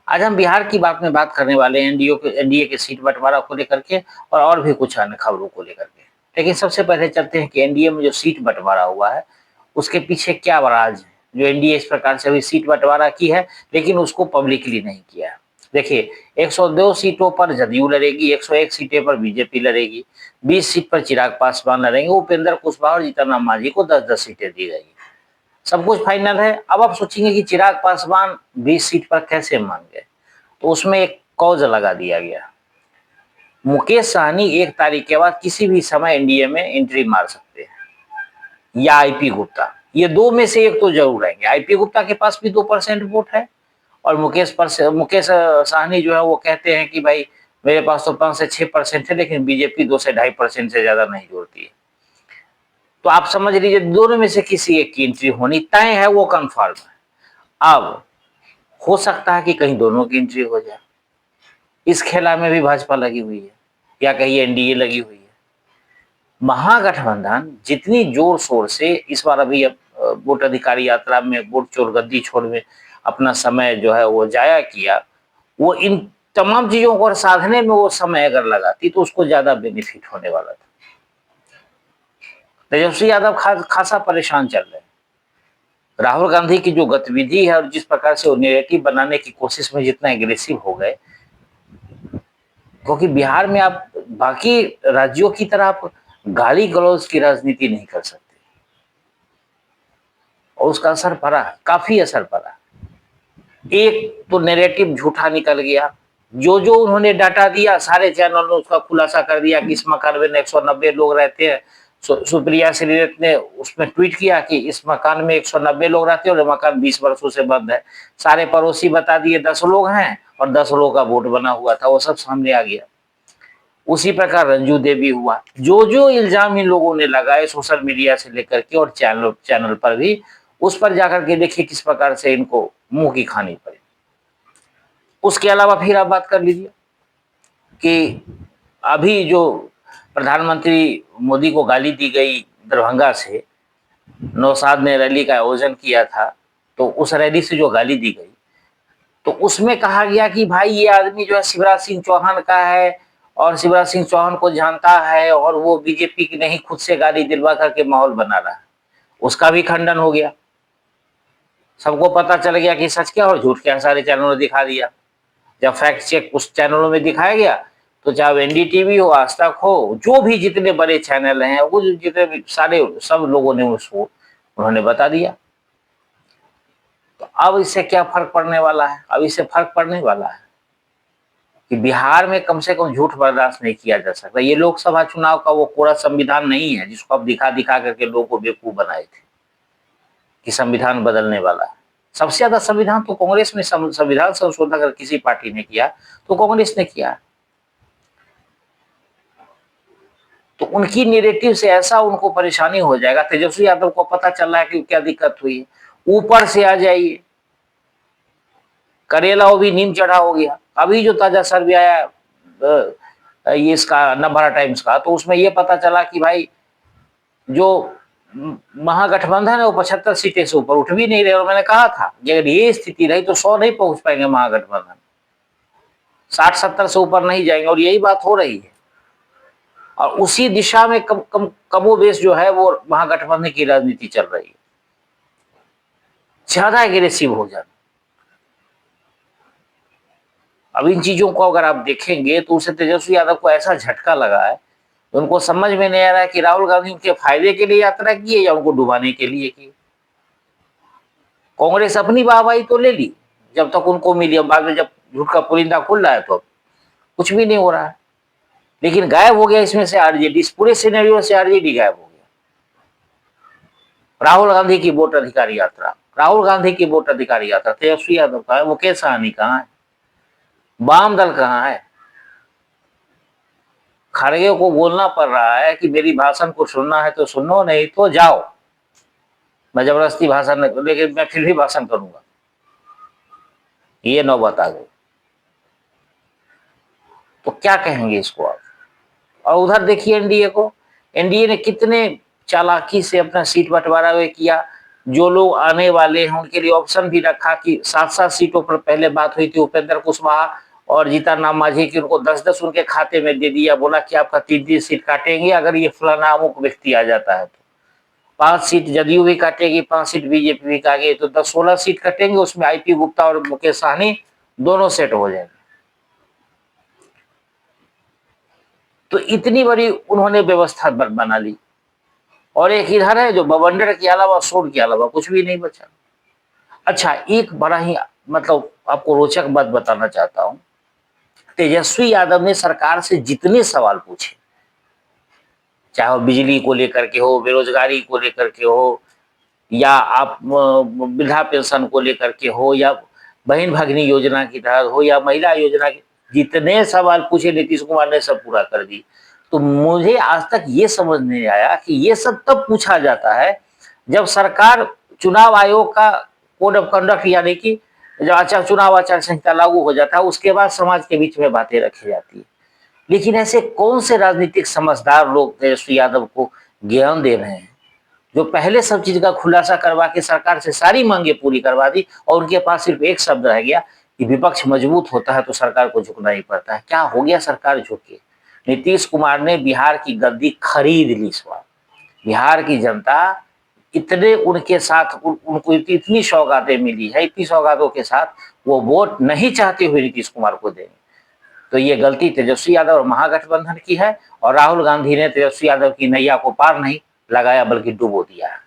आज हम बिहार की बात में बात करने वाले हैं एनडीए के सीट बंटवारा को लेकर के और भी कुछ अन्य खबरों को लेकर के। लेकिन सबसे पहले चलते हैं कि एनडीए में जो सीट बंटवारा हुआ है उसके पीछे क्या राज है, जो एनडीए इस प्रकार से अभी सीट बंटवारा की है लेकिन उसको पब्लिकली नहीं किया है। देखिए 102 सीटों पर जदयू लड़ेगी, 101 सीटें पर बीजेपी लड़ेगी, 20 सीट पर चिराग पासवान लड़ेंगे, उपेंद्र कुशवाहा और जीतन राम मांझी को 10-10 सीटें दी गई। सब कुछ फाइनल है। अब आप सोचेंगे कि चिराग पासवान 20 सीट पर कैसे मान गए, तो उसमें एक कॉज लगा दिया गया। मुकेश सहनी 1 तारीख के बाद किसी भी समय एनडीए में एंट्री मार सकते हैं, या आईपी गुप्ता, ये दो में से एक तो जरूर आएंगे। आईपी गुप्ता के पास भी 2% वोट है और मुकेश सहनी जो है वो कहते हैं कि भाई मेरे पास तो 5 से 6% है, लेकिन बीजेपी 2 से 2.5% से ज्यादा नहीं जोड़ती है। तो आप समझ लीजिए दोनों में से किसी एक की एंट्री होनी तय है, वो कंफर्म है। अब हो सकता है कि कहीं दोनों की एंट्री हो जाए। इस खेला में भी भाजपा लगी हुई है या कहीं एनडीए लगी हुई है। महागठबंधन जितनी जोर शोर से इस बार अभी वोट अधिकारी यात्रा में वोट चोर गद्दी छोड़ में अपना समय जो है वो जाया किया, वो इन तमाम चीजों को साधने में वो समय अगर लगाती तो उसको ज्यादा बेनिफिट होने वाला था। तेजस्वी यादव खासा परेशान चल रहे हैं। राहुल गांधी की जो गतिविधि है और जिस प्रकार से वो नेरेटिव बनाने की कोशिश में जितना एग्रेसिव हो गए, क्योंकि बिहार में आप बाकी राज्यों की तरह आप गाली गलौज की राजनीति नहीं कर सकते, और उसका असर पड़ा, काफी असर पड़ा। एक तो नैरेटिव झूठा निकल गया, जो जो उन्होंने डाटा दिया सारे चैनलों ने उसका खुलासा कर दिया कि इस मकान में 190 लोग रहते हैं। सुप्रिया श्रीनेत ने उसमें ट्वीट किया कि इस मकान में 190 लोग रहते हैं और मकान 20 वर्षों से बंद है। सारे पड़ोसी बता दिए 10 लोग हैं और 10 लोगों का वोट बना हुआ था, वो सब सामने आ गया। उसी प्रकार रंजू देवी हुआ। जो जो इल्जाम इन लोगों ने लगाए सोशल मीडिया से लेकर के और चैनल पर भी, उस पर जाकर के देखिए किस प्रकार से इनको मुंह की खानी पड़ी। उसके अलावा फिर आप बात कर लीजिए कि अभी जो प्रधानमंत्री मोदी को गाली दी गई दरभंगा से, नौशाद ने रैली का आयोजन किया था, तो उस रैली से जो गाली दी गई तो उसमें कहा गया कि भाई ये आदमी जो है शिवराज सिंह चौहान का है और शिवराज सिंह चौहान को जानता है और वो बीजेपी की नहीं खुद से गाली दिलवा करके माहौल बना रहा है। उसका भी खंडन हो गया। सबको पता चल गया कि सच क्या और झूठ क्या, सारे चैनलों ने दिखा दिया। जब फैक्ट चेक उस चैनलों में दिखाया गया तो चाहे एनडीटीवी हो, आज तक हो, जो भी जितने बड़े चैनल हैं वो जितने भी सारे सब लोगों ने उसको उन्होंने बता दिया। तो अब इससे क्या फर्क पड़ने वाला है? अब इससे फर्क पड़ने वाला है कि बिहार में कम से कम झूठ बर्दाश्त नहीं किया जा सकता। ये लोकसभा चुनाव का वो पूरा संविधान नहीं है जिसको अब दिखा दिखा करके लोगों को बेवकूफ बनाए थे कि संविधान बदलने वाला है। सबसे ज्यादा संविधान तो कांग्रेस ने संविधान संशोधन अगर किसी पार्टी ने किया तो कांग्रेस ने किया। तो उनकी नेरेटिव से ऐसा उनको परेशानी हो जाएगा। तेजस्वी यादव को पता चल रहा है कि क्या दिक्कत हुई है, ऊपर से आ जाइए करेला वो भी नीम चढ़ा हो गया। अभी जो ताजा सर्वे आया ये इसका नवभारत टाइम्स का, तो उसमें ये पता चला कि भाई जो महागठबंधन है वो 75 सीटें से ऊपर उठ भी नहीं रहे। और मैंने कहा था कि अगर ये स्थिति रही तो 100 नहीं पहुंच पाएंगे महागठबंधन, 60-70 से ऊपर नहीं जाएंगे, और यही बात हो रही है। और उसी दिशा में कमोबेश जो है वो महागठबंधन की राजनीति चल रही है, ज्यादा एग्रेसिव हो जाना। अब इन चीजों को अगर आप देखेंगे तो उसे तेजस्वी यादव को ऐसा झटका लगा है, तो उनको समझ में नहीं आ रहा है कि राहुल गांधी उनके फायदे के लिए यात्रा की है या उनको डुबाने के लिए की। कांग्रेस अपनी वाहवाही तो ले ली जब तक उनको मिली, बाद में जब झूठ का पुलिंदा खुल रहा है तो कुछ भी नहीं हो रहा है। लेकिन गायब हो गया इसमें से आरजेडी, इस पूरे सिनेरियो से आरजेडी गायब हो गया। राहुल गांधी की वोट अधिकार यात्रा, राहुल गांधी की वोट अधिकार यात्रा, तेजस्वी यादव कहाँ है, मुकेश सहनी कहाँ है, वाम दल कहाँ है? खड़गे को बोलना पड़ रहा है कि मेरी भाषण को सुनना है तो सुनो, नहीं तो जाओ। मैं जबरदस्ती भाषण नहीं, लेकिन मैं फिर भी भाषण करूंगा। ये नौबत आ गई, तो क्या कहेंगे इसको आप? और उधर देखिए एनडीए को, एनडीए ने कितने चालाकी से अपना सीट बंटवारा हुए किया। जो लोग आने वाले हैं उनके लिए ऑप्शन भी रखा कि 7-7 सीटों पर पहले बात हुई थी उपेंद्र कुशवाहा और जीतन राम मांझी की, उनको 10-10 उनके खाते में दे दिया, बोला कि आपका 3-3 सीट काटेंगे अगर ये फलाना अमुक व्यक्ति आ जाता है तो 5 सीट जदयू भी काटेगी, 5 सीट बीजेपी भी काटेगी, तो 10-16 सीट कटेंगे, उसमें आईपी गुप्ता और मुकेश सहनी दोनों सेट हो जाएंगे। तो इतनी बड़ी उन्होंने व्यवस्था बना ली। और एक इधर है जो बवंडर के अलावा, शोर के अलावा कुछ भी नहीं बचा। अच्छा, एक बड़ा ही मतलब आपको रोचक बात बताना चाहता हूं। तेजस्वी यादव ने सरकार से जितने सवाल पूछे, चाहे वो बिजली को लेकर के हो, बेरोजगारी को लेकर के हो, या आप वृद्धा पेंशन को लेकर के हो, या बहन भगिनी योजना की तहत हो, या महिला योजना की, जितने सवाल पूछे नीतीश कुमार ने सब पूरा कर दी। तो मुझे आज तक ये समझ नहीं आया कि ये सब तब पूछा जाता है जब सरकार चुनाव आयोग का कोड ऑफ कंडक्ट यानी कि जब चुनाव आचार संहिता लागू हो जाता है उसके बाद समाज के बीच में बातें रखी जाती है। लेकिन ऐसे कौन से राजनीतिक समझदार लोग तेजस्वी यादव को ज्ञान दे रहे हैं जो पहले सब चीज का खुलासा करवा के सरकार से सारी मांगे पूरी करवा दी, और उनके पास सिर्फ एक शब्द रह गया कि विपक्ष मजबूत होता है तो सरकार को झुकना ही पड़ता है। क्या हो गया सरकार झुके? नीतीश कुमार ने बिहार की गद्दी खरीद ली इस बार। बिहार की जनता इतने उनके साथ उनको इतनी सौगातें मिली है, इतनी सौगातों के साथ वो वोट नहीं चाहते हुए नीतीश कुमार को देंगे। तो ये गलती तेजस्वी यादव और महागठबंधन की है, और राहुल गांधी ने तेजस्वी यादव की नैया को पार नहीं लगाया बल्कि डुबो दिया है।